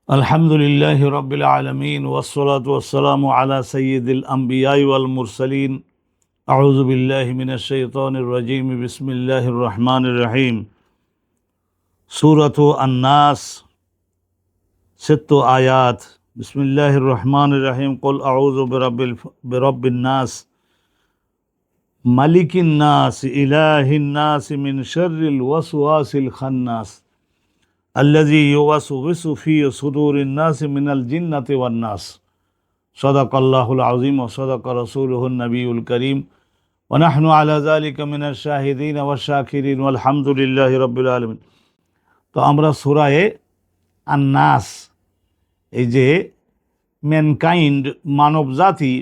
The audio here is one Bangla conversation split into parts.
আলহামদুলিল্লাহি রাব্বিল আলামিন ওয়াসসালাতু ওয়াসসালামু আলা সাইয়্যিদিল আমবিয়াই ওয়াল মুরসালিন। আউযু বিল্লাহি মিনাশ শাইতানির রাজীম। বিসমিল্লাহির রহমানির রহিম। সূরাতু আন-নাস, 6 আয়াত। বিসমিল্লাহির রহমানির রহিম। কুল আউযু বিরাব্বিন নাস, মালিকিন নাস, ইলাহিন নাস, মিন শাররিল ওয়াসওয়াসিল খান্নাস, আল্লাযী ইউওয়াসওয়িসু ফি সুদুরিন নাস মিনাল জিন্নাতি ওয়ান নাস। সাদাকাল্লাহুল আযীম ওয়া সাদাকা রাসূলুহুন নবিয়্যুল কারীম ওয়া নাহনু আলা যালিকা মিনাশ শাহিদিন ওয়াশ শাকিরিন ওয়া আলহামদুলিল্লাহি রাব্বিল আলামিন। তো আমরা সূরায়ে আন-নাস, এই যে ম্যানকাইন্ড, মানবজাতি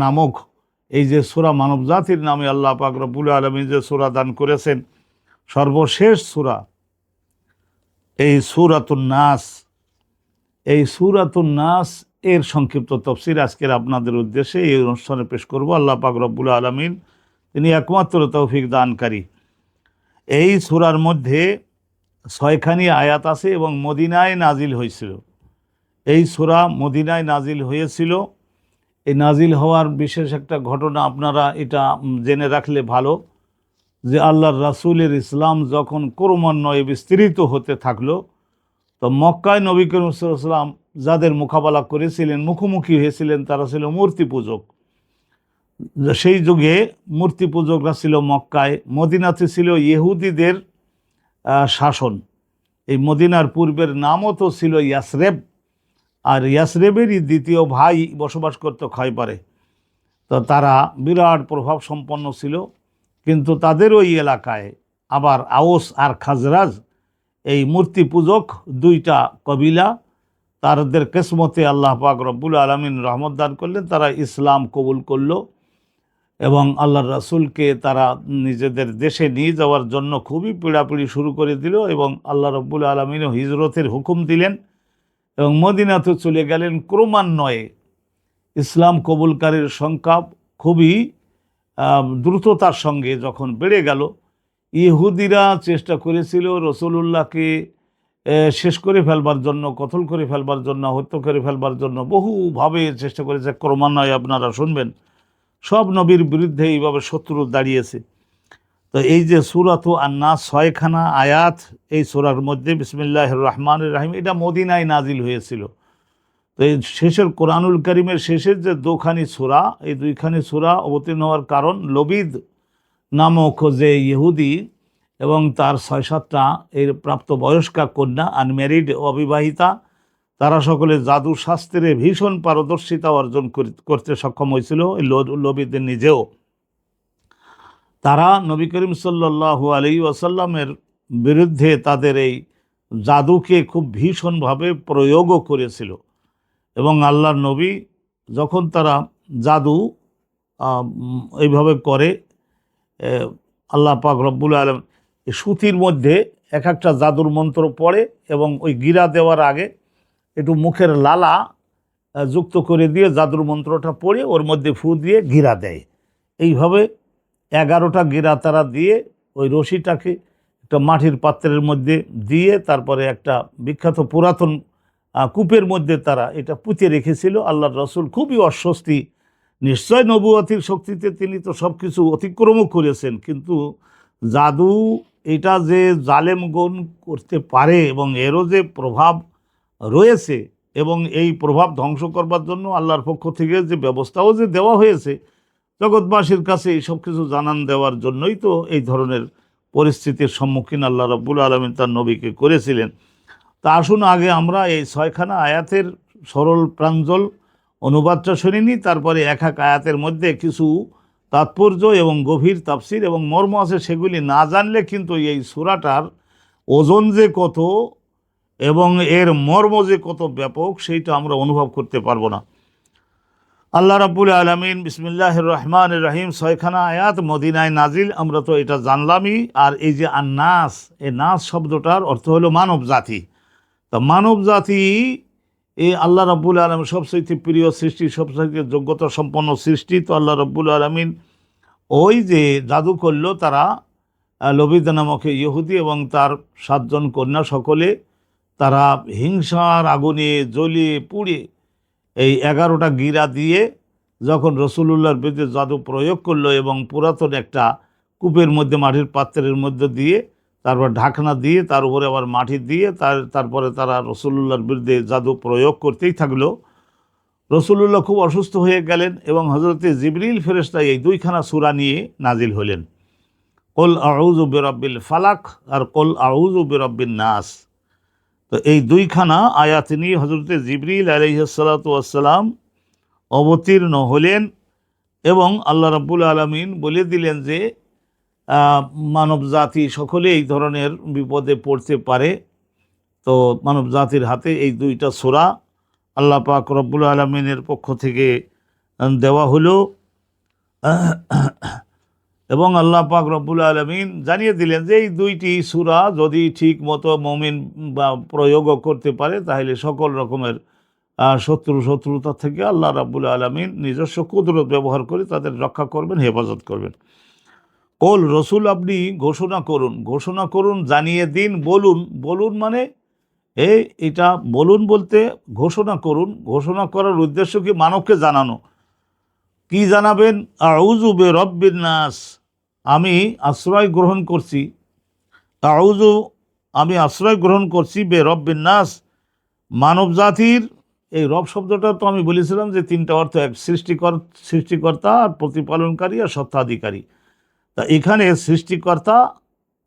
নামক এই যে সূরা, মানবজাতির নামে আল্লাহ পাক রব্বুল আলামিন যে সূরা দান করেছেন, সর্বশেষ সূরা এই সূরাতুন নাস। এই সূরাতুন নাস এর সংক্ষিপ্ত তফসির আজকের আপনাদের উদ্দেশ্যে এই অনুষ্ঠানে পেশ করব। আল্লাহ পাক রব্বুল আলামিন তিনি একমাত্র তৌফিক দানকারী। এই সূরার মধ্যে 6খানি আয়াত আছে এবং মদিনায় নাজিল হয়েছিল। এই সূরা মদিনায় নাজিল হয়েছিল। এই নাজিল হওয়ার বিশেষ একটা ঘটনা আপনারা এটা জেনে রাখলে ভালো, যে আল্লাহর রাসূলের ইসলাম যখন ক্রমান্বয়ে বিস্তৃত হতে থাকলো, তো মক্কায় নবী করিম সাল্লাল্লাহু আলাইহি ওয়াসাল্লাম যাদের মোকাবেলা করেছিলেন, মুখোমুখি হয়েছিলেন, তারা ছিল মূর্তি পূজক। সেই যুগে মূর্তি পূজকরা ছিল মক্কায়। মদিনাতে ছিল ইহুদিদের শাসন। এই মদিনার পূর্বের নামও তো ছিল ইয়াসরেব, আর ইয়াসরেবেরই দ্বিতীয় ভাই বসবাস করত খয়বরে। তো তারা বিরাট প্রভাব সম্পন্ন ছিল, কিন্তু তাদের ওই এলাকায় আবার আওস আর খাজরাজ, এই মূর্তি পূজক দুইটা কবিলা, তাদের কিসমতে আল্লাহ পাক রব্বুল আলামিন রহমত দান করলেন। তারা ইসলাম কবুল করলো এবং আল্লাহর রাসূলকে তারা নিজেদের দেশে নিয়ে যাওয়ার জন্য খুবই পীড়াপিড়ি শুরু করে দিল এবং আল্লাহ রব্বুল আলামিনও হিজরতের হুকুম দিলেন এবং মদিনাতে চলে গেলেন। ক্রমান্বয়ে ইসলাম কবুলকারীর সংখ্যা খুবই দ্রুততার সঙ্গে যখন বেড়ে গেল, ইহুদিরা চেষ্টা করেছিল রাসূলুল্লাহকে শেষ করে ফেলবার জন্য, কতল করে ফেলবার জন্য, হত্যা করে ফেলবার জন্য বহুভাবে চেষ্টা করেছে। ক্রমান্বয়ে আপনারা শুনবেন সব নবীর বিরুদ্ধে এইভাবে শত্রু দাঁড়িয়েছে। তো এই যে সূরাতু আন-নাস 6খানা আয়াত এই সূরার মধ্যে, বিসমিল্লাহির রহমানির রহিম, এটা মদিনায় নাজিল হয়েছিল। তো এই শেষের কোরআনুল কারীমের শেষের যে দুখানি সূরা, এই দুইখানি সূরা অবতীর্ণ হওয়ার কারণ, লবিদ নামক যে ইহুদি এবং তার 6-7টা এর প্রাপ্তবয়স্কা কন্যা, আনম্যারিড, অবিবাহিতা, তারা সকলে জাদু শাস্ত্রে ভীষণ পারদর্শিতা অর্জন করতে সক্ষম হয়েছিল। লবিদের নিজেও তারা নবী করিম সাল্লাল্লাহু আলাইহি ওয়াসাল্লামের বিরুদ্ধে তাদের এই জাদুকে খুব ভীষণভাবে প্রয়োগও করেছিল। এবং আল্লাহর নবী যখন তারা জাদু এইভাবে করে, আল্লাহ পাক রব্বুল আলামিন সুতির মধ্যে এক একটা জাদুর মন্ত্র পড়ে এবং ওই গিরা দেওয়ার আগে একটু মুখের লালা যুক্ত করে দিয়ে জাদুর মন্ত্রটা পড়ে ওর মধ্যে ফু দিয়ে গিরা দেয়। এইভাবে 11টা গিরা তারা দিয়ে ওই রশিটাকে একটা মাটির পাত্রের মধ্যে দিয়ে তারপরে একটা বিখ্যাত পুরাতন কূপের মধ্যে তারা এটা পুঁতে রেখেছিল। আল্লাহর রাসূল খুবই অস্বস্তি, নিশ্চয় নবুয়তির শক্তিতে তিনি তো সব কিছু অতিক্রমও করেছেন, কিন্তু জাদু এটা যে জালেমগণ করতে পারে এবং এরও যে প্রভাব রয়েছে এবং এই প্রভাব ধ্বংস করবার জন্য আল্লাহর পক্ষ থেকে যে ব্যবস্থাও যে দেওয়া হয়েছে জগৎবাসীর কাছে, এই সব কিছু জানান দেওয়ার জন্যই তো এই ধরনের পরিস্থিতির সম্মুখীন আল্লাহ রাব্বুল আলামিন তার নবীকে করেছিলেন। তা আসুন আগে আমরা এই 6খানা আয়াতের সরল প্রাঞ্জল অনুবাদটা শুনে নিই, তারপরে এক এক আয়াতের মধ্যে কিছু তাৎপর্য এবং গভীর তাফসির এবং মর্ম আছে, সেগুলি না জানলে কিন্তু এই সূরাটার ওজন যে কত এবং এর মর্ম যে কত ব্যাপক সেইটা আমরা অনুভব করতে পারবো না। আল্লাহ রাব্বুল আলামিন, বিসমিল্লাহির রহমানির রহিম, 6খানা আয়াত মদিনায় নাজিল, আমরা তো এটা জানলামই। আর এই যে আন-নাস, এই নাস শব্দটার অর্থ হলো মানব জাতি। তা মানব জাতি এই আল্লাহ রাব্বুল আলামিন সবচাইতে প্রিয় সৃষ্টি, সবচাইতে যোগ্যতা সম্পন্ন সৃষ্টি। তো আল্লাহ রাব্বুল আলামিন ওই যে জাদু করলো, তারা লবিদ নামক ইহুদি এবং তার 7 জন কন্যা সকলে তারা হিংসার আগুনে জ্বলে পুড়ে এই 11টা গিরা দিয়ে যখন রসুলুল্লাহর বিরুদ্ধে জাদু প্রয়োগ করলো এবং পুরাতন একটা কূপের মধ্যে মাটির পাত্রের মধ্যে দিয়ে তারপর ঢাকনা দিয়ে তার উপরে আবার মাটি দিয়ে তারপরে তারা রসুলুল্লাহর বিরুদ্ধে জাদু প্রয়োগ করতেই থাকলো। রসুলুল্লাহ খুব অসুস্থ হয়ে গেলেন এবং হজরতে জিবরিল ফেরেশতা এই 2খানা সূরা নিয়ে নাজিল হলেন, কুল আউযু বিরাব্বিল ফালাক আর কুল আউযু বিরাব্বিন নাস। তো এই 2খানা আয়াত নিয়ে হজরতে জিবরিল আলাইহিসসালাতু ওয়াসসালাম অবতীর্ণ হলেন এবং আল্লাহ রাব্বুল আলামিন বলে দিলেন যে মানব জাতি সকলে এই ধরনের বিপদে পড়তে পারে। তো মানব জাতির হাতে এই 2টা সূরা আল্লাহ পাক রব্বুল আলামিনের পক্ষ থেকে দেওয়া হলো এবং আল্লাহ পাক রব্বুল আলামিন জানিয়ে দিলেন যে এই 2টি সূরা যদি ঠিক মতো মুমিন বা প্রয়োগও করতে পারে তাহলে সকল রকমের শত্রুতা থেকে আল্লাহ রাব্বুল আলামিন নিজস্ব কুদরত ব্যবহার করে তাদের রক্ষা করবেন, হেফাজত করবেন। কোল রসুল আপনি ঘোষণা করুন, জানিয়ে দিন, বলুন মানে এটা বলুন বলতে ঘোষণা করার উদ্দেশ্য কি? মানবকে জানানো। কি জানাবেন? আউযু বিরাব্বিন নাস, আমি আশ্রয় গ্রহণ করছি বিরাব্বিন নাস, মানব জাতির। এই রব শব্দটা তো আমি বলেছিলাম যে 3টা অর্থ, এক সৃষ্টিকর্তা আর প্রতিপালনকারী আর সত্তাধিকারী। তা এখানে সৃষ্টিকর্তা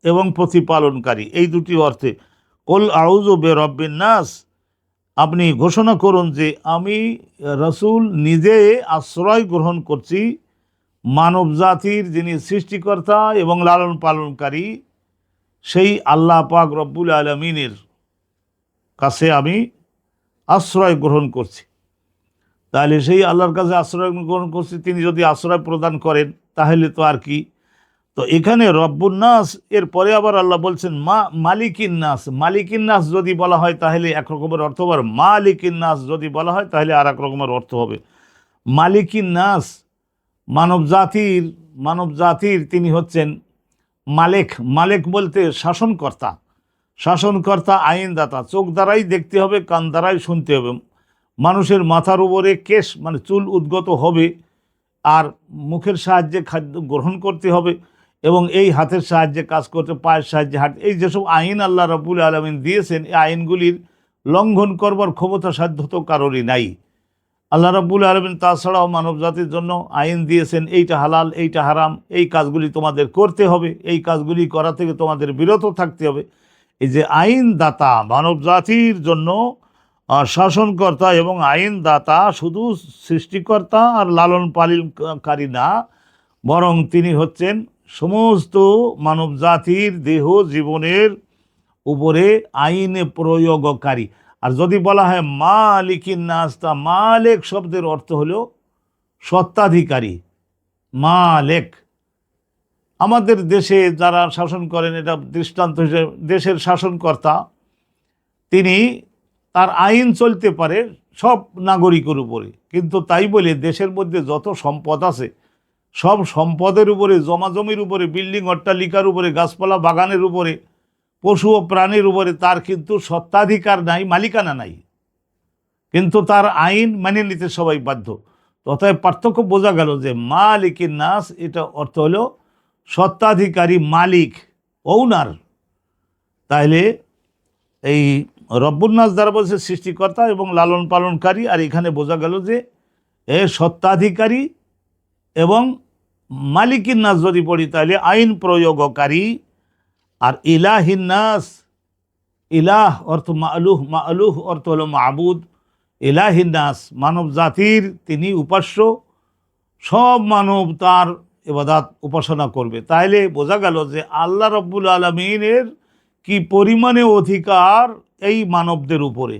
এবং প্রতিপালনকারী এই 2টি অর্থে কুল আউযু বিরাব্বিন নাস, আপনি ঘোষণা করুন যে আমি রসুল নিজে আশ্রয় গ্রহণ করছি মানব জাতির যিনি সৃষ্টিকর্তা এবং লালন পালনকারী সেই আল্লাহ পাক রব্বুল আলামিনের কাছে আমি আশ্রয় গ্রহণ করছি। তাহলে সেই আল্লাহর কাছে আশ্রয় গ্রহণ করছি, তিনি যদি আশ্রয় প্রদান করেন তাহলে তো আর কি। তো এখানে রব্বুন নাস এর পরে আবার আল্লাহ বলছেন মালিকিন নাস যদি বলা হয় তাহলে এক রকমের অর্থ হবে, মালিকিন নাস যদি বলা হয় তাহলে আর এক রকমের অর্থ হবে। মালিকিন নাস মানব জাতির তিনি হচ্ছেন মালেক বলতে শাসনকর্তা, আইনদাতা। চোখ দ্বারাই দেখতে হবে, কান দ্বারাই শুনতে হবে। মানুষের মাথার উপরে কেশ মানে চুল উদ্গত হবে আর মুখের সাহায্যে খাদ্য গ্রহণ করতে হবে এবং এই হাতের সাহায্যে কাজ করতে, পায়ের সাহায্যে এই যেসব আইন আল্লাহ রাব্বুল আলামিন দিয়েছেন, এই আইনগুলির লঙ্ঘন করবার ক্ষমতা সাধ্য তো কারোরই নাই। আল্লাহ রাব্বুল আলামিন তাছাড়াও মানব জাতির জন্য আইন দিয়েছেন, এইটা হালাল, এইটা হারাম, এই কাজগুলি তোমাদের করতে হবে, এই কাজগুলি করা থেকে তোমাদের বিরত থাকতে হবে। এই যে আইনদাতা, মানব জাতির জন্য শাসনকর্তা এবং আইনদাতা শুধু সৃষ্টিকর্তা আর লালন পালনকারী না, বরং তিনি হচ্ছেন সমস্ত মানব জাতির দেহ জীবনের উপরে আইনে প্রয়োগকারী। আর যদি বলা হয় মালিকিন নাস, তা মালিক শব্দের অর্থ হলো সত্ত্বাধিকারী। মালিক আমাদের দেশে যারা শাসন করেন, এটা দৃষ্টান্ত হিসেবে দেশের শাসনকর্তা, তিনি তার আইন চলতে পারে সব নাগরিকের উপরে, কিন্তু তাই বলে দেশের মধ্যে যত সম্পদ আছে সব সম্পদের উপরে, জমাজমির উপরে, বিল্ডিং অট্টালিকার উপরে, গাছপালা বাগানের উপরে, পশু ও প্রাণীর উপরে তার কিন্তু সত্ত্বাধিকার নাই, মালিকানা নাই, কিন্তু তার আইন মেনে নিতে সবাই বাধ্য। তথায় পার্থক্য বোঝা গেল যে মালিকিন নাস এটা অর্থ হলো সত্ত্বাধিকারী, মালিক, ওনার। তাইলে এই রব্বুন নাস দ্বারা বলছে সৃষ্টিকর্তা এবং লালন পালনকারী, আর এখানে বোঝা গেল যে সত্ত্বাধিকারী এবং মালিকিন নাস যদি পড়ি তাহলে আইন প্রয়োগকারী। আর ইলাহিন নাস, ইলাহ অর্থ মাআলুহ অর্থ হলো মাবুদ। ইলাহিন নাস মানব জাতির তিনি উপাস্য, সব মানব তার ইবাদত উপাসনা করবে। তাইলে বোঝা গেল যে আল্লাহ রাব্বুল আলামিনের কি পরিমাণে অধিকার এই মানবদের উপরে।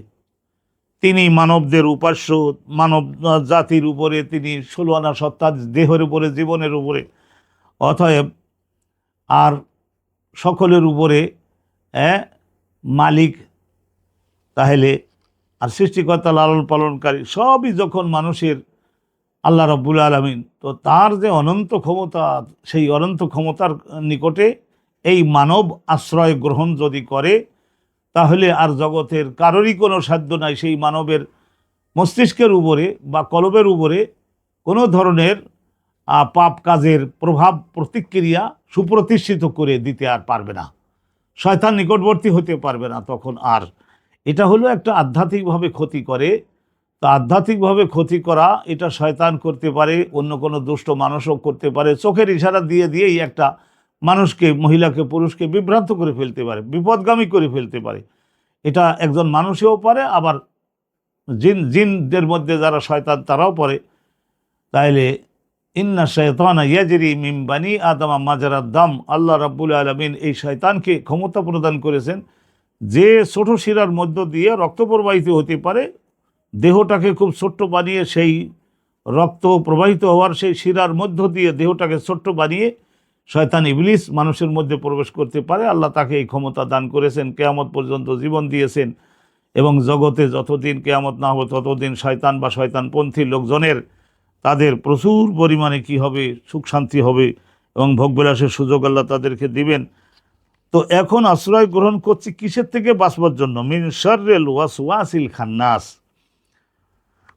তিনি মানবদের উপাস্য, মানব জাতির উপরে তিনি 16 আনা সত্তা, দেহের উপরে, জীবনের উপরে, অতএব আর সকলের উপরে মালিক। তাহলে আর সৃষ্টিকর্তা, লালন পালনকারী সবই যখন মানুষের আল্লাহ রাব্বুল আলামিন, তো তার যে অনন্ত ক্ষমতা, সেই অনন্ত ক্ষমতার নিকটে এই মানব আশ্রয় গ্রহণ যদি করে তাহলে আর জগতের কারোরই কোনো সাধ্য নাই সেই মানবের মস্তিষ্কের উপরে বা কলবের উপরে কোনো ধরনের পাপ কাজের প্রভাব প্রতিক্রিয়া সুপ্রতিষ্ঠিত করে দিতে আর পারবে না, শয়তান নিকটবর্তী হতে পারবে না তখন আর। এটা হলো একটা আধ্যাত্মিকভাবে ক্ষতি করে। তো আধ্যাত্মিকভাবে ক্ষতি করা এটা শয়তান করতে পারে, অন্য কোনো দুষ্ট মানুষও করতে পারে, চোখের ইশারা দিয়ে দিয়েই একটা মানুষকে, মহিলাকে, পুরুষকে বিভ্রান্ত করে ফেলতে পারে, বিপদগামী করে ফেলতে পারে। এটা একজন মানুষেও পারে, আবার জিনদের মধ্যে যারা শয়তান তারাও পারে। তাইলে ইন্না শাইতানা ইয়াজরি মিন বানি আদম মাজরাদ দাম, আল্লাহ রাব্বুল আলামিন এই শয়তানকে ক্ষমতা প্রদান করেছেন যে ছোট শিরার মধ্য দিয়ে রক্ত প্রবাহিত হতে পারে। দেহটাকে খুব ছোট্ট বানিয়ে সেই রক্ত প্রবাহিত হওয়ার সেই শিরার মধ্য দিয়ে দেহটাকে ছোট্ট বানিয়ে শয়তান ইবলিস মানুষের মধ্যে প্রবেশ করতে পারে। আল্লাহ তাকে এই ক্ষমতা দান করেছেন, কিয়ামত পর্যন্ত জীবন দিয়েছেন, এবং জগতে যতদিন কিয়ামত না হবে ততদিন শয়তান বা শয়তানপন্থী লোকজনের তাদের প্রচুর পরিমাণে কি হবে, সুখ শান্তি হবে এবং ভোগবিলাসের সুযোগ আল্লাহ তাদেরকে দিবেন। তো এখন আশ্রয় গ্রহণ করছি কিসের থেকে বাঁচবার জন্য? মিন শাররিল ওয়াসওয়াসিল খান্নাস।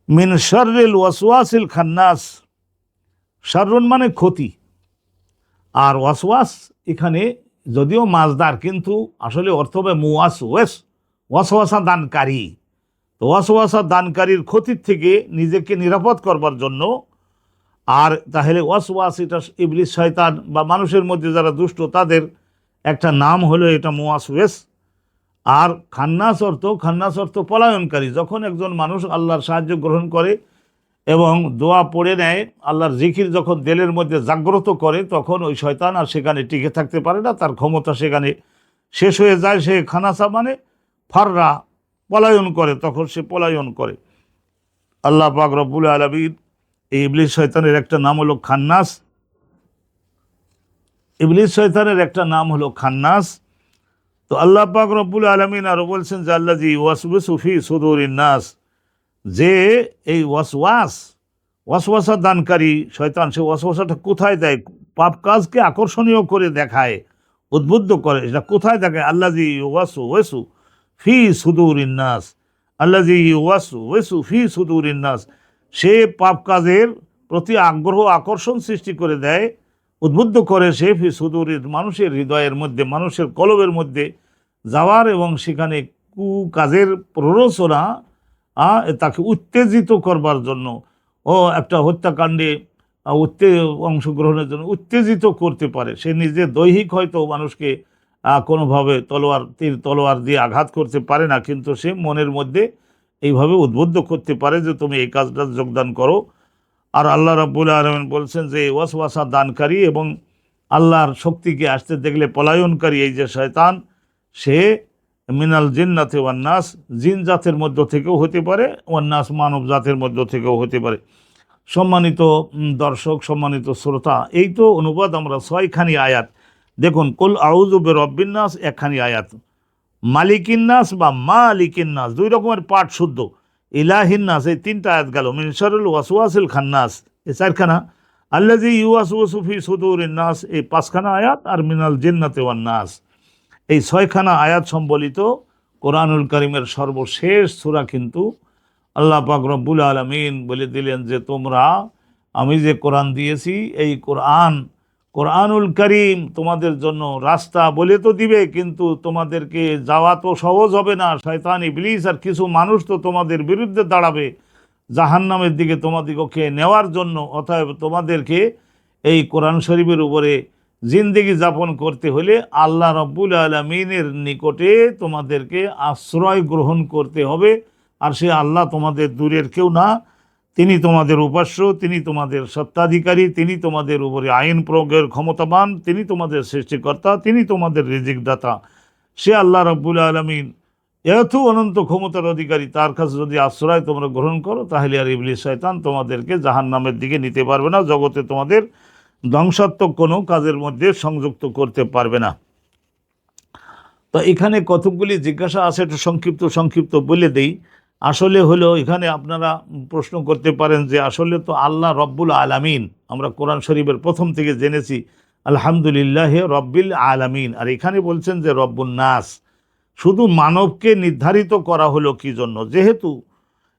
মিন শাররিল ওয়াসওয়াসিল খান্নাস, শাররুন মানে ক্ষতি, আর ওয়াসওয়াস এখানে যদিও মাজদার কিন্তু আসলে অর্থ হবে মুওয়াসওয়াস, ওয়াসওয়াসা দানকারী। তো ওয়াসওয়াসা দানকারীর ক্ষতির থেকে নিজেকে নিরাপদ করবার জন্য। আর তাহলে ওয়াসওয়াস এটা ইবলিস শয়তান বা মানুষের মধ্যে যারা দুষ্ট তাদের একটা নাম হলো এটা মুওয়াসওয়াস। আর খান্নাস অর্থ পলায়নকারী। যখন একজন মানুষ আল্লাহর সাহায্য গ্রহণ করে এবং দোয়া পড়ে নেয়, আল্লাহর জিকির যখন দিলের মধ্যে জাগ্রত করে, তখন ওই শয়তান আর সেখানে টিকে থাকতে পারে না, তার ক্ষমতা সেখানে শেষ হয়ে যায়। সে খানাসা মানে ফাররা, পলায়ন করে, তখন সে পলায়ন করে। আল্লাহ পাক রব্বুল আলামিন এই ইবলিস শয়তানের একটা নাম হলো খান্নাস। ইবলিস শয়তানের একটা নাম হলো খান্নাস। তো আল্লাহ পাক রব্বুল আলামিন আরও বলছেন যে আল্লাযী ইউওয়াসওয়িসু ফি সুদুরিন নাস, যে এই ওয়াসওয়াসা দানকারী শয়তান, সে ওয়াসওয়াসাটা কোথায় দেয়? পাপ কাজকে আকর্ষণীয় করে দেখায়, উদ্বুদ্ধ করে। এটা কোথায় দেখায়? আল্লাযী ইউওয়াসওয়িসু ফি সুদুরিন নাস, আল্লাযী ইউওয়াসওয়িসু ফি সুদুরিন নাস, সে পাপ কাজের প্রতি আগ্রহ, আকর্ষণ সৃষ্টি করে দেয়, উদ্বুদ্ধ করে সে ফি সুদুরিন, মানুষের হৃদয়ের মধ্যে, মানুষের কলবের মধ্যে যাওয়ার এবং সেখানে কুকাজের প্ররোচনা তাকে উত্তেজিত করবার জন্য, ও একটা হত্যাকাণ্ডে অংশগ্রহণের জন্য উত্তেজিত করতে পারে। সে নিজে দৈহিক হয়তো মানুষকে কোনোভাবে তীর তলোয়ার দিয়ে আঘাত করতে পারে না, কিন্তু সে মনের মধ্যে এইভাবে উদ্বুদ্ধ করতে পারে যে তুমি এই কাজটা যোগদান করো। আর আল্লাহ রাব্বুল আলামিন বলছেন যে ওয়াসওয়াসা দানকারী এবং আল্লাহর শক্তিকে আসতে দেখলে পলায়নকারী এই যে শয়তান, সে মিনাল জিন্নাতি ওয়ান নাস, জিন জাতের মধ্য থেকেও হতে পারে, ওয়ান নাস মানব জাতের মধ্য থেকেও হতে পারে। সম্মানিত দর্শক, সম্মানিত শ্রোতা, এই তো অনুবাদ আমরা 6খানি আয়াত দেখুন। কুল আউযু বিরব্বিন নাস একখানি আয়াত, মালিকিন নাস বা মালিকিন নাস 2 রকমের পাঠ শুদ্ধ, ইলাহিন নাস এই 3টা আয়াত গেল, মিন শাররিল ওয়াসওয়াসিল খান্নাস এই 4খানা, আল্লাযী ইউওয়াসওয়িসু ফি সুদুরিন নাস এই 5খানা আয়াত, আর মিনাল জিন্নাতি ওয়ান নাস এই 6খানা আয়াত সম্বলিত কোরআনুল কারীমের সর্বশেষ সূরা। কিন্তু আল্লাহ পাক রব্বুল আলামিন বলে দিলেন যে তোমরা, আমি যে কোরআন দিয়েছি এই কোরআনুল কারীম তোমাদের জন্য রাস্তা বলে তো দিবে, কিন্তু তোমাদেরকে যাওয়া তো সহজ হবে না। শয়তান ইবলিস আর কিছু মানুষ তো তোমাদের বিরুদ্ধে দাঁড়াবে জাহান্নামের দিকে তোমাদিগকে নেওয়ার জন্য। অতএব তোমাদেরকে এই কোরআন শরীফের উপরে জিন্দেগি যাপন করতে হলে আল্লাহ রাব্বুল আলামিনের নিকটে তোমাদেরকে আশ্রয় গ্রহণ করতে হবে। আর সে আল্লাহ তোমাদের দূরের কেউ না, তিনি তোমাদের উপাস্য, তিনি তোমাদের সত্ত্বাধিকারী, তিনি তোমাদের উপরে আইন প্রয়োগের ক্ষমতাবান, তিনি তোমাদের সৃষ্টিকর্তা, তিনি তোমাদের রিজিক দাতা। সে আল্লাহ রাব্বুল আলামিন এত অনন্ত ক্ষমতার অধিকারী, তার কাছে যদি আশ্রয় তোমরা গ্রহণ করো তাহলে আর ইবলিস শয়তান তোমাদেরকে জাহান্নামের দিকে নিতে পারবে না, জগতে তোমাদের ধ্বংসাত্মক কোনো কাজের মধ্যে সংযুক্ত করতে পারবে না। তো এখানে কতকগুলি জিজ্ঞাসা আছে, একটু সংক্ষিপ্ত বলে দেই। আসলে হলো এখানে আপনারা প্রশ্ন করতে পারেন যে আসলে তো আল্লাহ রব্বুল আলামিন, আমরা কোরআন শরীফের প্রথম থেকে জেনেছি আলহামদুলিল্লাহ রব্বিল আলামিন, আর এখানে বলছেন যে রব্বুন নাস, শুধু মানবকে নির্ধারিত করা হলো কি জন্য? যেহেতু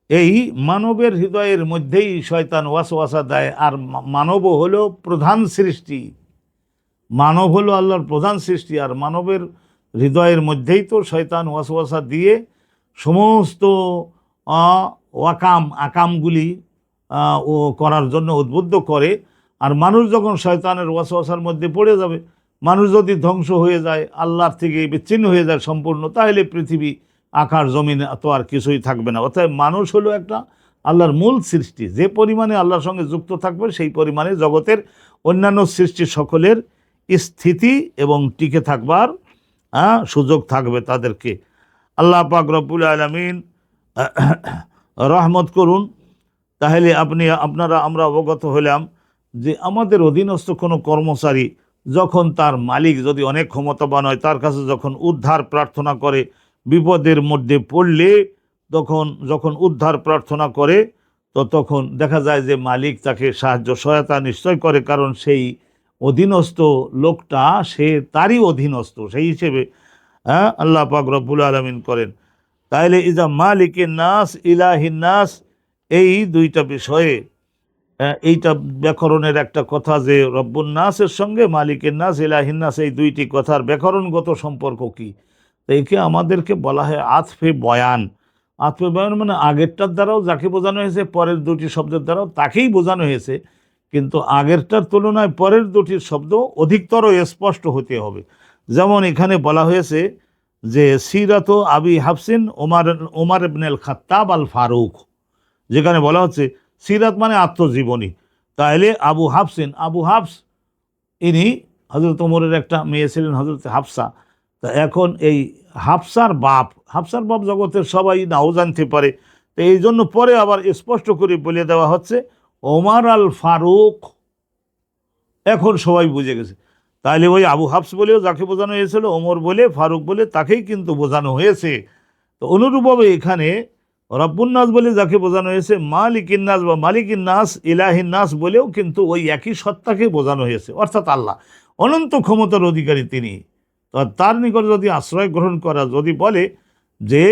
এই মানবের হৃদয়ের মধ্যেই শয়তান ওয়াসওয়াসা দেয়, আর মানবও হলো প্রধান সৃষ্টি, মানব হলো আল্লাহর প্রধান সৃষ্টি, আর মানবের হৃদয়ের মধ্যেই তো শয়তান ওয়াসওয়াসা দিয়ে সমস্ত আকামগুলি ও করার জন্য উদ্বুদ্ধ করে। আর মানুষ যখন শয়তানের ওয়াসওয়াসার মধ্যে পড়ে যাবে, মানুষ যদি ধ্বংস হয়ে যায়, আল্লাহর থেকে বিচ্ছিন্ন হয়ে যায় সম্পূর্ণ, তাহলে পৃথিবী, আকাশ, জমিন তো আর কিছুই থাকবে না। অর্থাৎ মানুষ হলো একটা আল্লাহর মূল সৃষ্টি, যে পরিমাণে আল্লাহর সঙ্গে যুক্ত থাকবে সেই পরিমাণে জগতের অন্যান্য সৃষ্টি সকলের স্থিতি এবং টিকে থাকবার সুযোগ থাকবে তাদেরকে। আল্লাহ পাক রব্বুল আলামিন রহমত করুন। তাহলে আমরা অবগত হলাম যে আমাদের অধীনস্থ কোনো কর্মচারী যখন তার মালিক যদি অনেক ক্ষমতাবান হয়, তার কাছে যখন উদ্ধার প্রার্থনা করে, বিপদের মধ্যে পড়লে যখন উদ্ধার প্রার্থনা করে, তো তখন দেখা যায় যে মালিক তাকে সাহায্য সহায়তা নিশ্চয় করে, কারণ সেই অধীনস্থ লোকটা সে তারই অধীনস্থ, সেই হিসেবে আল্লাহ পাক রব্বুল আলামিন করেন। তাইলে ইজা মালিকের নাস ইলাহিন নাস, এই দুইটা বিষয়ে এইটা ব্যাকরণের একটা কথা যে রব্বুন নাসের সঙ্গে মালিকের নাস ইলাহিন নাস, এই দুইটি কথার ব্যাকরণগত সম্পর্ক কি? একে আমাদেরকে বলা হয় আতফে বয়ান। আতফে বয়ান মানে আগেরটার দ্বারাও যাকে বোঝানো হয়েছে, পরের দুটি শব্দের দ্বারাও তাকেই বোঝানো হয়েছে, কিন্তু আগেরটার তুলনায় পরের দুটির শব্দ অধিকতর স্পষ্ট হতে হবে। যেমন এখানে বলা হয়েছে যে সিরাত আবি হাফসিন ওমর ইবনুল খাত্তাব আল ফারুক, যেখানে বলা হচ্ছে সিরাত মানে আত্মজীবনী। তাহলে আবু হাফস ইনি হজরত ওমরের একটা মেয়ে ছিলেন হজরত হাফসা। তা এখন এই হাফসার বাপ জগতের সবাই নাও জানতে পারে, তো এই জন্য পরে আবার স্পষ্ট করে বলে দেওয়া হচ্ছে ওমর আল ফারুক, এখন সবাই বুঝে গেছে। তাহলে ওই আবু হাফস বলেও যাকে বোঝানো হয়েছিল, ওমর বলে, ফারুক বলে তাকেই কিন্তু বোঝানো হয়েছে। তো অনুরূপভাবে এখানে রব্বুন নাস বলে যাকে বোঝানো হয়েছে, মালিকিন নাস বা মালিকিন নাস ইলাহিন নাস বলেও কিন্তু ওই একই সত্তাকে বোঝানো হয়েছে, অর্থাৎ আল্লাহ অনন্ত ক্ষমতার অধিকারী তিনি। তো তার নিকট যদি আশ্রয় গ্রহণ করা, যদি বলে যে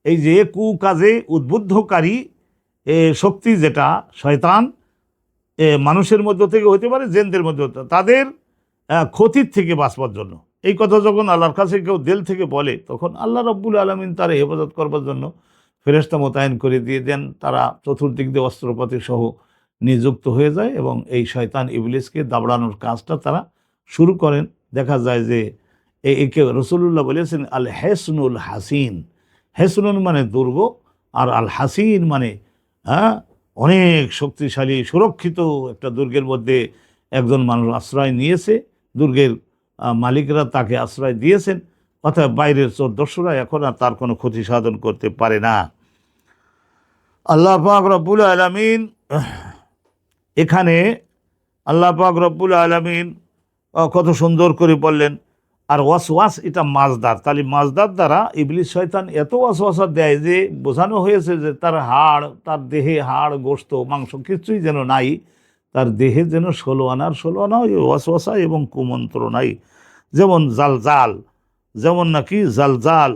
এই যে কুকাজে উদ্বুদ্ধকারী শক্তি যেটা শয়তান, মানুষের মধ্য থেকে হতে পারে, জিনদের মধ্যে হতে পারে, তাদের ক্ষতির থেকে বাঁচবার জন্য, এই কথা যখন আল্লাহর কাছে কেউ দিল থেকে বলে, তখন আল্লাহ রব্বুল আলামিন তার হেফাজত করবার জন্য ফেরেশতা মোতায়েন করে দিয়ে দেন। তারা চতুর্দিক দিয়ে অস্ত্রপাতি সহ নিযুক্ত হয়ে যায় এবং এই শয়তান ইবলিসকে দাবড়ানোর কাজটা তারা শুরু করেন। দেখা যায় যে একে রসুল্লাহ বলেছেন আল হেসনুল হাসিন। হেসনুন মানে দুর্গ, আর আল হাসিন মানে অনেক শক্তিশালী সুরক্ষিত একটা দুর্গের মধ্যে একজন মানুষ আশ্রয় নিয়েছে, দুর্গের মালিকরা তাকে আশ্রয় দিয়েছেন, অর্থাৎ বাইরের চোর দস্যুরা এখন আর তার কোনো ক্ষতি সাধন করতে পারে না। আল্লাহ পাক রব্বুল আলামিন এখানে আল্লাহ পাক রব্বুল আলামিন কত সুন্দর করে বললেন। আর ওয়াসওয়াস এটা মাজদার, তাহলে মাজদার দ্বারা ইবলিস শয়তান এত ওয়াসওয়াসা দেয় যে বোঝানো হয়েছে যে তার দেহে হাড় গোশত মাংস কিছুই যেন নাই, তার দেহে যেন 16 আনার 16 আনা ওয়াসওয়াসা এবং কুমন্ত্রণাই। যেমন জালজাল,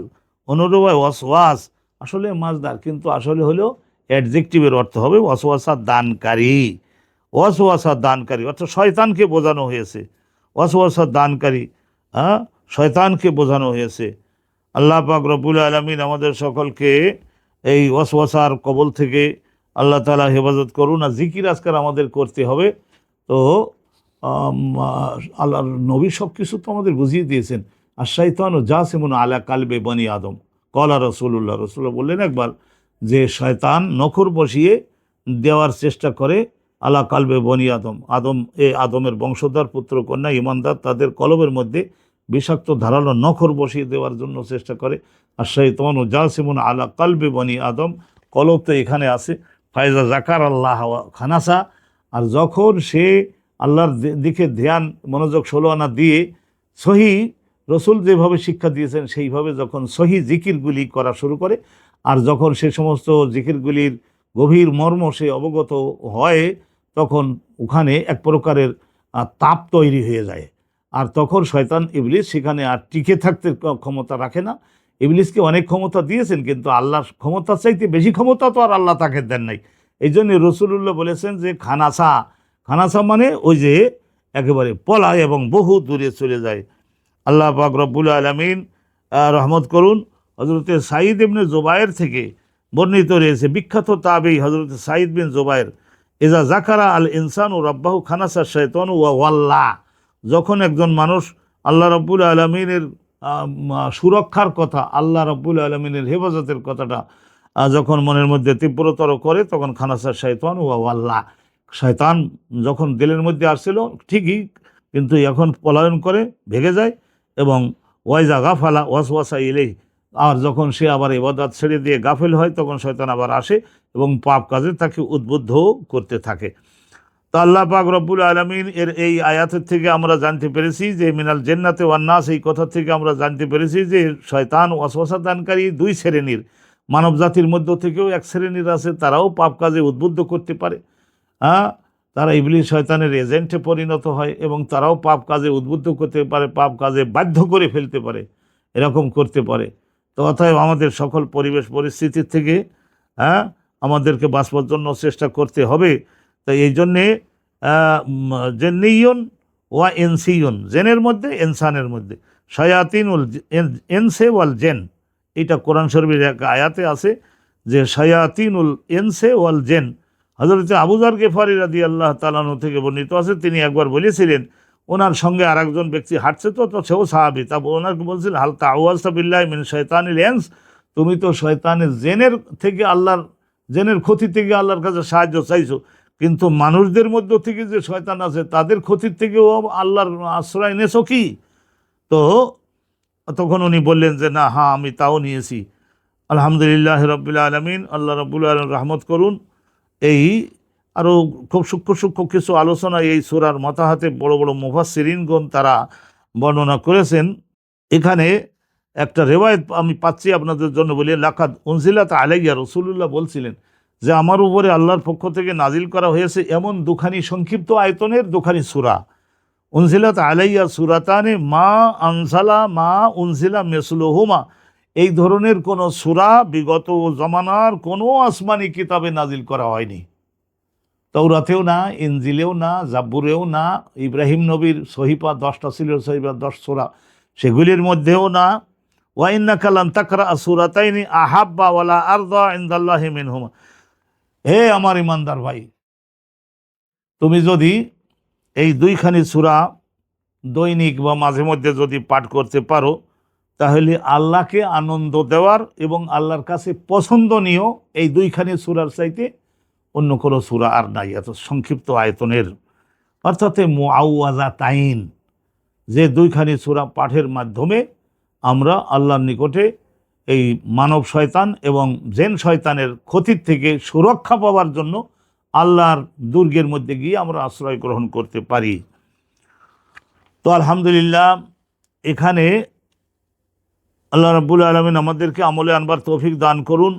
অনুরূপ ওয়াসওয়াস আসলে মাজদার, কিন্তু আসলে হলো অ্যাডজেক্টিভের অর্থ হবে ওয়াসওয়াসা দানকারী, অর্থাৎ শয়তানকে বোঝানো হয়েছে, ওয়াসওয়াসা দানকারী, শয়তানকে বোঝানো হয়েছে। আল্লাহ পাক রব্বুল আলামিন আমাদের সকলকে এই ওয়াসওয়াসার কবল থেকে আল্লাহ তাআলা হেফাজত করুন। আর জিকির আজকার আমাদের করতে হবে। তো আল্লাহর নবী সব কিছু তো আমাদের বুঝিয়ে দিয়েছেন। আর শাইতানু জাসিমুন আলা কালবে বনি আদম, কলা রসুল্লাহ বললেন একবার যে শয়তান নখর বসিয়ে দেওয়ার চেষ্টা করে আলা কালবে বনি আদমের বংশধর পুত্র কন্যা ইমানদার তাদের কলবের মধ্যে বিষাক্ত ধারালো নখর বসিয়ে দেওয়ার জন্য চেষ্টা করে। আর শাইতানু জাসিমুন আলা কালবে বনি আদম, কলব তো এখানে আছে, ফায়জা জাকার আল্লাহ খানাসা, আর যখন সে আল্লাহর দিকে ধ্যান মনোযোগ 16 আনা দিয়ে সহি রসুল যেভাবে শিক্ষা দিয়েছেন সেইভাবে যখন সহি জিকিরগুলি করা শুরু করে, আর যখন সে সমস্ত জিকিরগুলির গভীর মর্ম সে অবগত হয়, তখন ওখানে এক প্রকারের তাপ তৈরি হয়ে যায়। আর তখন শয়তান ইবলিস সেখানে আর টিকে থাকতে ক্ষমতা রাখে না ইবলিসকে অনেক ক্ষমতা দিয়েছেন, কিন্তু আল্লাহর ক্ষমতার চাইতে বেশি ক্ষমতা তো আর আল্লাহ তাকে দেন নাই। এই জন্য রসুলুল্লাহ বলেছেন যে খানাসা, খানাসা মানে ওই যে একেবারে পলায় এবং বহু দূরে চলে যায়। আল্লাহ পাক রব্বুল আলামিন রহমত করুন। হজরতে সাঈদ ইবনে জুবায়ের থেকে বর্ণিত রয়েছে, বিখ্যাত তাবেঈ হজরতে সাঈদ বিন জুবায়ের, এজা জাকারা আল ইনসান ও রব্বাহু খানাসা শয়তান ওয়া ওয়াল্লা, যখন একজন মানুষ আল্লাহ রব্বুল আলমিনের সুরক্ষার কথা, আল্লাহ রব্বুল আলমিনের হেফাজতের কথাটা যখন মনের মধ্যে তীব্রতর করে, তখন খানাসা শয়তান ওয়া ওয়াল্লা, শয়তান যখন দিলের মধ্যে আসছিল ঠিকই, কিন্তু এখন পলায়ন করে ভেগে যায়। এবং ওয়াইজা গাফালা ওয়াসওয়াসা ইলেই, আর যখন সে আবার ইবাদত ছেড়ে দিয়ে গাফেল হয়, তখন শয়তান আবার আসে এবং পাপ কাজে তাকে উদ্বুদ্ধ করতে থাকে। তো আল্লাহ পাক রব্বুল আলামিন এর এই আয়াতের থেকে আমরা জানতে পেরেছি যে মিনাল জান্নাতি ওয়ান নাস, এই কথা থেকে আমরা জানতে পেরেছি যে শয়তান ওয়াসওয়াসা দানকারী দুই শ্রেণীর, মানব জাতির মধ্য থেকেও এক শ্রেণীর আছে, তারাও পাপ কাজে উদ্বুদ্ধ করতে পারে। তারা ইবলিস শয়তানের এজেন্টে পরিণত হয় এবং তারাও পাপ কাজে উদ্বুদ্ধ করতে পারে, পাপ কাজে বাধ্য করে ফেলতে পারে, এরকম করতে পারে। তো অতএব আমাদের সকল পরিবেশ পরিস্থিতির থেকে আমাদেরকে বাঁচবার জন্য চেষ্টা করতে হবে। তাই এই জন্যে জেন্নিয়ন ওয়া এনসিয়ন, জেনের মধ্যে ইনসানের মধ্যে, শায়াতিনুল এনসে ওয়াল জেন, এটা কোরআন শরীফের এক আয়াতে আছে যে শায়াতিনুল এনসে ওয়াল জেন। হযরত আবু যর গিফারী রাদিয়াল্লাহু তাআলা আনহু থেকে বর্ণিত আছে, তিনি একবার বলেছিলেন, ওনার সঙ্গে আরেকজন ব্যক্তি হাঁটছে, তো সেও সাহাবী, তা ওনাকে বলছিলেন হাল তাআওয়াযতা বিল্লাহি মিন শাইতানিল ইনস, তুমি তো শয়তানের জেনের থেকে, আল্লাহর জেনের ক্ষতি থেকে আল্লাহর কাছে সাহায্য চাইছো, কিন্তু মানুষদের মধ্য থেকে যে শয়তান আছে তাদের ক্ষতির থেকেও আল্লাহর আশ্রয় নেছো কি? তো তখন উনি বললেন যে না, হ্যাঁ আমি তাও নিয়েছি। আলহামদুলিল্লাহ রাব্বিল আলামিন, আল্লাহ রাব্বুল আলামিন রহমত করুন। এই আরও খুব সূক্ষ্ম সূক্ষ্ম কিছু আলোচনা এই সূরার মাতাহাতে বড় বড় মুফাসসিরিনগণ তারা বর্ণনা করেছেন। এখানে একটা রেওয়ায়েত আমি পাচ্ছি আপনাদের জন্য বলি, লাকাদ উনজিলাত আলাইয়া, রাসূলুল্লাহ বলছিলেন যে আমার উপরে আল্লাহর পক্ষ থেকে নাজিল করা হয়েছে এমন দুখানি সংক্ষিপ্ত আয়তনের দুখানি সূরা, উনজিলাত আলাইয়া সূরাতানে মা আনসালা মা উনজিলা মিসলুহুমা, এই ধরনের কোনো সূরা বিগত জমানার কোনো আসমানি কিতাবে নাজিল করা হয়নি। তৌরাতেও না, ইনজিলেও না, জাব্বুরেও না, ইব্রাহিম নবীর সহিফা 10টা ছিল, সহিফা 10 সূরা, সেগুলির মধ্যেও না। ওয়া ইন্নাকা লান তাকরা সূরাতাইনি আহাব্বা ওয়ালা আরদা ইনদাল্লাহি মিনহুমা, হে আমার ইমানদার ভাই, তুমি যদি এই দুইখানি সূরা দৈনিক বা মাঝে মধ্যে যদি পাঠ করতে পারো, তাহলে আল্লাহকে আনন্দ দেওয়ার এবং আল্লাহর কাছে পছন্দনীয় এই দুইখানি সূরার চাইতে অন্য কোনো সূরা আর নাই এত সংক্ষিপ্ত আয়তনের। অর্থাৎ মুআওয়াযাতাইন, যে দুইখানি সূরা পাঠের মাধ্যমে আমরা আল্লাহর নিকটে এই মানব শয়তান এবং জেন শয়তানের ক্ষতির থেকে সুরক্ষা পাওয়ার জন্য আল্লাহর দুর্গের মধ্যে গিয়ে আমরা আশ্রয় গ্রহণ করতে পারি। তো আলহামদুলিল্লাহ, এখানে আল্লাহ রাব্বুল আলামিন আমাদেরকে আমলে আনবার তৌফিক দান করুন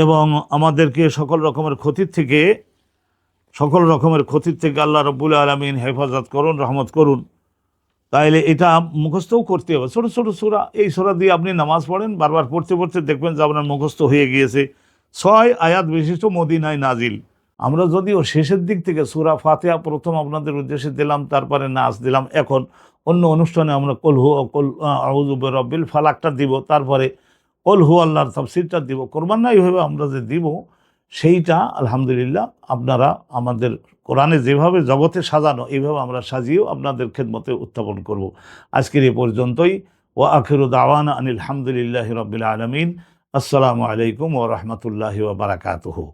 এবং আমাদেরকে সকল রকমের ক্ষতির থেকে আল্লাহ রাব্বুল আলামিন হেফাজত করুন, রহমত করুন। তাইলে এটা মুখস্থও করতে হবে, ছোটো ছোটো সূরা, এই সূরা দিয়ে আপনি নামাজ পড়েন, বারবার পড়তে পড়তে দেখবেন যে আপনার মুখস্থ হয়ে গিয়েছে। 6 আয়াত বিশিষ্ট মদিনায় নাজিল। আমরা যদিও শেষের দিক থেকে সূরা ফাতিহা প্রথম আপনাদের উদ্দেশ্যে দিলাম, তারপরে নাচ দিলাম, এখন অন্য অনুষ্ঠানে আমরা কুল আউযু বিরাব্বিল ফালাকটা দিব, তারপরে কুল আল্লাহর তাফসীরটা দিব, করবেন না এইভাবে আমরা যে দিব সেইটা আলহামদুলিল্লাহ আপনারা আমাদের কোরআনে যেভাবে জগতে সাজানো এইভাবে আমরা সাজিয়েও আপনাদের খেদমতে উত্থাপন করব। আজকের এ পর্যন্তই। ওয়া আখিরু দাওয়ানা আনিল হামদুলিল্লাহি রাব্বিল আলামিন। আসসালামু আলাইকুম ওয়া রাহমাতুল্লাহি ওয়া বারাকাতুহু।